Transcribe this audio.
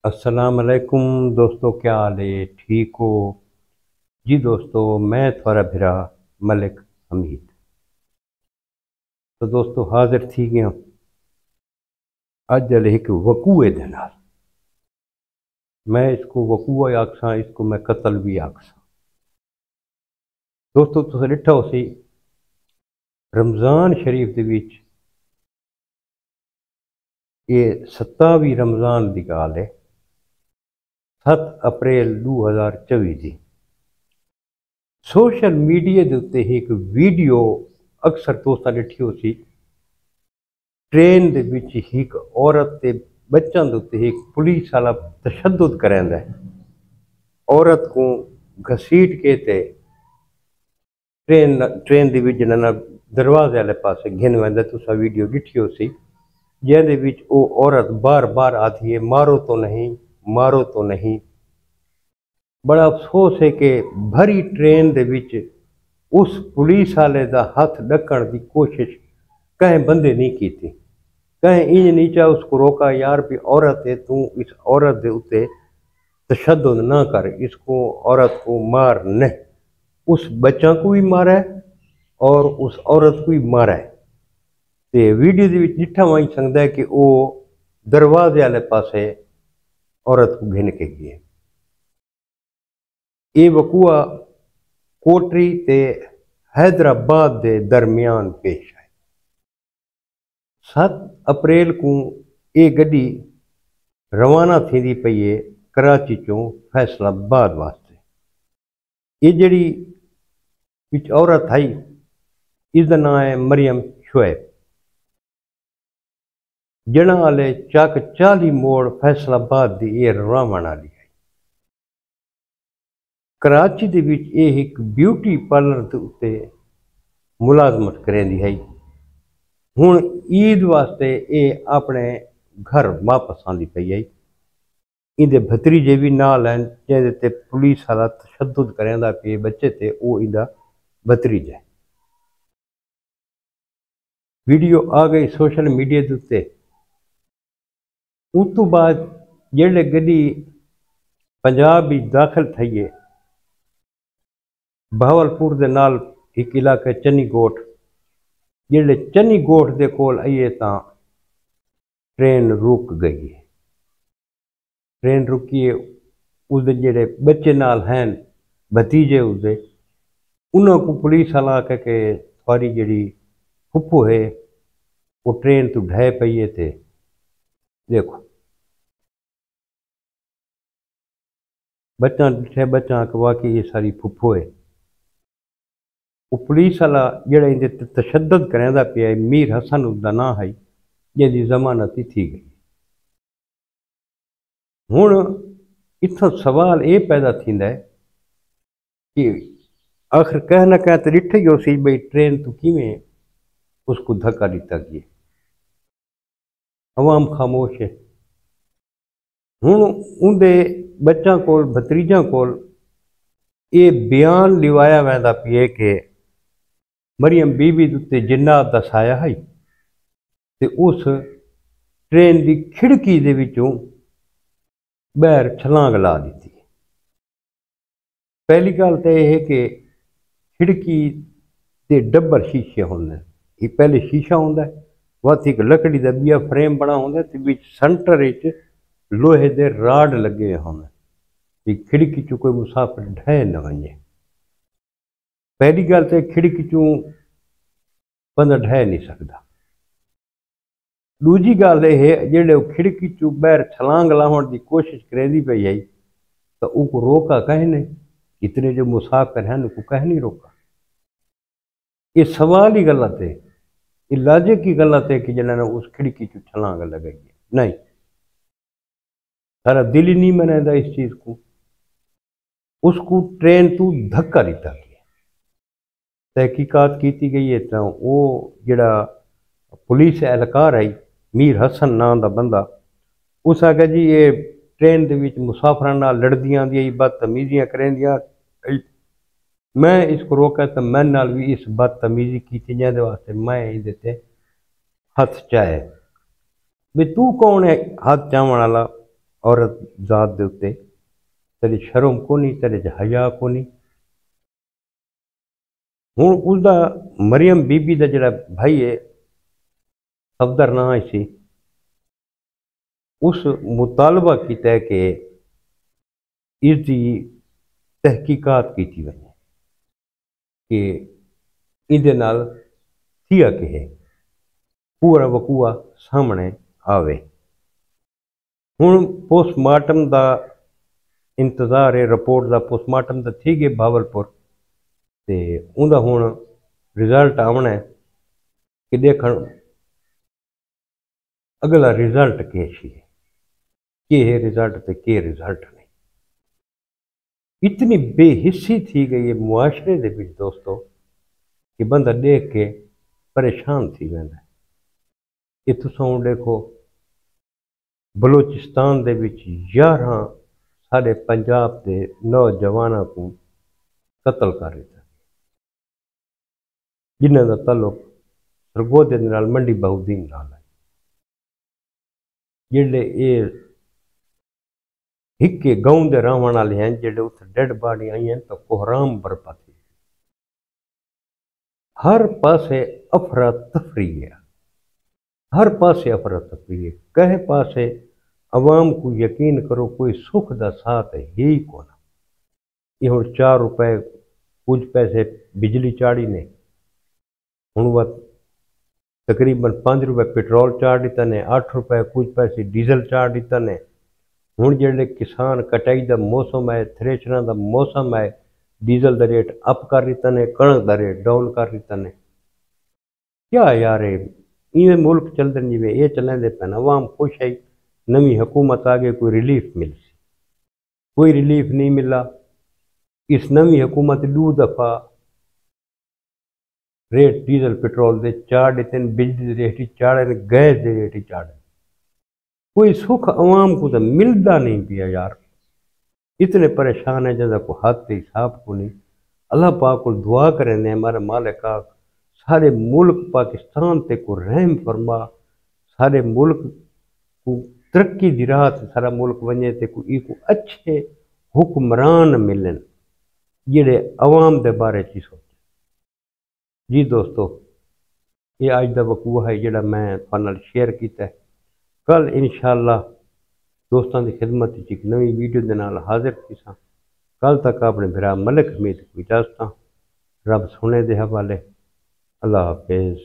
अस्सलाम वालेकुम दोस्तों, क्या हाल है? ठीक हो जी दोस्तों। मैं थोड़ा भिरा मलिक हमीद। तो दोस्तों हाजिर थी गया अज एक वकूए दे नाल। मैं इसको वकूआ आखसा, इसको मैं कत्ल भी आखसा। दोस्तों तुसीं डिठा होसी रमज़ान शरीफ दे विच ये 27 रमज़ान दी गाल है, 7 अप्रैल 2024 दी। सोशल मीडिया के उत्ते एक वीडियो अक्सर दोस्तां डिठी होसी। ट्रेन दे विच एक औरत ते बच्चों के उत्ते एक पुलिस वाला तशद्दुद करैंदा है। औरत को घसीट के ते ट्रेन दे विच ना दरवाजे वाले पासे घिन वैंदा। तुसां वीडियो डिठी होसी जिहदे विच वो औरत बार बार आती है मारो तो नहीं, मारो तो नहीं। बड़ा अफसोस है कि भरी ट्रेन दे विच उस पुलिस वाले दा हथ ढकण की कोशिश कहीं बंदे नहीं की थी। कहीं इंज नहीं चाहे उसको रोका, यार भी औरत है, तू इस औरत के उत्ते तशद्दुद ना कर, इसको औरत को मार नहीं। उस बच्चा को भी मारा है और उस औरत को भी मारा है। तो वीडियो के विच डिठा वही सकता है कि वो दरवाजे वाले पासे औरत को घिन के गई। ये वकूआ कोटरी ते हैदराबाद के दरमियान पेश है। 7 अप्रैल को ये गड्डी रवाना थी पई है कराची चों फैसलाबाद वास्ते। ये जड़ी विच औरत आई, इसका नाम है मरियम शुएब। जड़ा वाले चक 40 मोड़ फैसलाबाद की ये रवाना वाली है। कराची दे विच ये एक ब्यूटी पार्लर के उत्ते मुलाजमत करेंदी है। हुण ईद वास्ते ये अपने घर वापस आंदी पई है। इहदे भतीजे भी नाल हैं जिहदे ते पुलिस वाला तशद्दुद करैंदा पे बच्चे ते वो इहदा भतीजा है। वीडियो आ गई सोशल मीडिया के उत्ते। उस तो बाद जिहड़े गड्डी पंजाब भी दाखिल थई है बहावलपुर के नाल एक इलाके चन्नीगोट, जिहड़े चन्नीगोट के कोल आइए तां ट्रेन रुक गई है। ट्रेन रुकी है, उसके जेड़े बच्चे नाल हैं भतीजे उसके, उन्होंने को पुलिस वाला कह के थोड़ी जी फुप्पो है वो ट्रेन तो ढह पई है। ते देखो बच्चा डिठे, बच्चा कि वाकई ये सारी फुप्पो है। वो पुलिस वाला जड़ा इनके तशद्दुद करैंदा पिया है, मीर हसन उसका नाम है, जिसकी जमानत थी गई। हुण इत्थों सवाल ये पैदा थींदा है कि आखिर कह न कह तो डिठे ही उसी बई ट्रेन तो किवें उसको धक्का दिता गया। अवाम खामोश है। हुण उनके बच्चों को भतीजा को ये बयान लिवाया वैंदा पिए कि मरियम बीबी उत्ते जिन्नात दा साया है ते उस ट्रेन की खिड़की दे विचों बहर छलांग ला दी। पहली गल तो यह है कि खिड़की के डब्बर शीशे होंगे। ये पहले शीशा होंदा है, वत एक लकड़ी का बिया फ्रेम बना होंदा ते विच सेंटर विच लोहे दे राड लगे होंगे कि खिड़की चो कोई मुसाफिर ढह न वने। पहली गल तो खिड़की चों बंदा ढह नहीं सकता। दूजी गल यह है जेड़े खिड़की चो बहर छलांग लाने की कोशिश करेंदी पई है तो उसको रोका कह नहीं। इतने जो मुसाफिर हैं उनको कह नहीं रोका। ये सवाल ही गलत है, ये लॉजिक ही गलत है कि जिन्होंने उस खिड़की चो छलांग लगाई है। नहीं, सारा दिल ही नहीं मनाता इस चीज़ को। उसको ट्रेन तो धक्का दिता गया। तहकीकात की गई है तो वो जड़ा पुलिस एहलकार आई मीर हसन नाम का बंदा, उस आखिया जी ये ट्रेन के विच मुसाफिरां नाल लड़दियां दी बदतमीजियां करेंदियां, मैं इसको रोका तो मैं नाल भी इस बदतमीजी की जिहदे वास्ते मैं इहदे ते हथ चाहे। भी तू कौन है हथ चाहण वाला? عورت ذات دے اتے تیرے شرم کو نہیں، تیرے حیا کو نہیں۔ ہوں اس دا مریم بی بی دا جڑا بھائی ہے صفدر نہ سی، اس مطالبہ کیتا ہے کہ اس دی تحقیقات کی وجہ کہ یہ تھیا کہ ہے پورا وقوع سامنے آوے۔ ہوں پوسٹ مارٹم دا انتظار ہے، رپورٹ دا پوسٹ مارٹم دا تھی گئے بھاولپور، تے ان دا ہوں رزلٹ آنا ہے کہ دیکھن اگلا رزلٹ کہ ہے رزلٹ تے کہ رزلٹ نہیں۔ اتنی بے حسی تھی گئی ہے معاشرے دے وچ دوستو کہ بندہ دیکھ کے پریشان تھی ویندا ہے۔ یہ تساں دیکھو بلوچستان دے وچ 11 سارے پنجاب دے نوجواناں کو قتل کر دیتا، جنہاں دا تعلق سرگودے دے نال منڈی بہودین نال ہے۔ جڑے یہ ہکے گاؤں دے رہن والے ہیں، جڑے اتھے ڈیڈ باڈی آئی ہیں تو کوہرام برپا تھی، ہر پاسے افراتفری ہے، ہر پاسے افراتفری ہے، کہے پاسے عوام کو یقین کرو کوئی سکھ دا ساتھ ہے ہی کونا۔ یہ ہوں 4 روپے کچھ پیسے بجلی چاڑی نے، ہوں وہ تقریباً 5 روپے پٹرول چاڑ دیتا نے، 8 روپے کچھ پیسے ڈیزل چاڑ دیتا نے۔ ہوں جڑے کسان کٹائی دا موسم ہے، تھریشراں دا موسم ہے، ڈیزل دا ریٹ اپ کر دیتا نے، کنک دا ریٹ ڈاؤن کر دیتا نے۔ کیا یار یہ ملک چل دیں جی یہ چلیں دے پہنا، عوام خوش ہے، نوی حکومت آگے کوئی ریلیف مل سی، کوئی ریلیف نہیں ملا۔ اس نوی حکومت 2 دفعہ ریٹ ڈیزل پٹرول دے چاڑ دیتے ہیں، بجلی دے ریٹ چاڑے، گیس دے ریٹ چاڑے، کوئی سکھ عوام کو تو ملتا نہیں پیا یار۔ اتنے پریشان ہیں جیسا کو حد تے حساب کو نہیں۔ اللہ پاک کو دعا کریں دے ہمارے مالک آق سارے ملک پاکستان تے کو رحم فرما، سارے ملک کو ترقی دی راہ تے سارا ملک ونجے تے کو اچھے حکمران ملن جڑے عوام دے بارے چی سوچے۔ جی دوستو یہ آج دا وقوع ہے جڑا میں فنال شیئر کیتا ہے۔ کل انشاءاللہ دوستان دی خدمت ایک نوی ویڈیو دے نال حاضر کیساں۔ کل تک اپنے بھرا ملک حمید کو اجازتاں، رب سنے دے حوالے۔ اللہ حافظ۔